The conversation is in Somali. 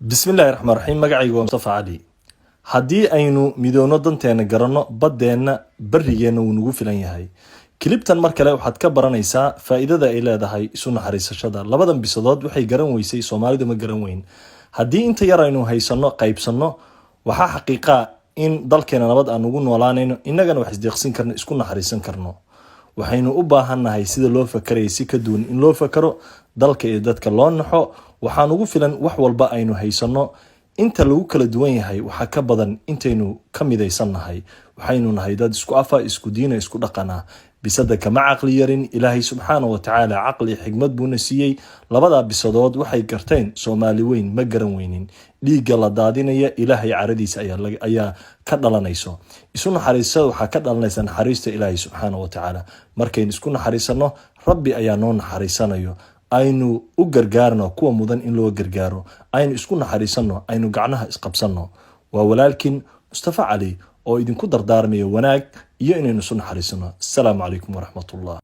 بسم الله الرحمن الرحيم مقعي ومصطفى علي haddii aynu midowno danteena garanno badeena barigeena uu nagu filan yahay kilibtan mar kale waxaad ka baranaysaa faa'iidada ay leedahay isu naxariisashada labadan bisadood waxay garan weysay Soomaalidu ma garan weyn haddii inta yar aynu haysano qaybsano waxa xaqiiqa in dalkeena nabad aan ugu noolaanayno innagana wax isdeeqsin karno isku naxariisan karno waxaynu u baahannahay sida loo fakarayay si ka duwan in loo fakaro dalka iyo dadka loo naxo waxaan ugu filan wax walba aynu haysano inta lagu kala duwan yahay waxa ka badan intaynu ka midaysannahay waxaynu nahay dad isku afa isku diina isku dhaqana bisada kama aqli yarin ilaahay subhanahu wa ta'ala aqli xigmad buu nasiyay labada bisadood waxay garteen Soomaali weyn ma garan weynin dhiiga la daadinaya ilaahay caradiisa ayaa ka dhalanayso isu naxariisada waxa ka dhalanaysa naxariista ilaahay subhanahu wa ta'ala markay isku naxariisano rabbi ayaa noo naxariisanayo aynu u gargaarno kuwa mudan in loo gargaaro aynu isku naxariisano aynu gacnaha isqabsano waa walaalkin Mustafa Ali oo idinku dardaarmayo wanaag iyo inaynu isu naxariisano. Assalamu alaykum wa rahmatullah.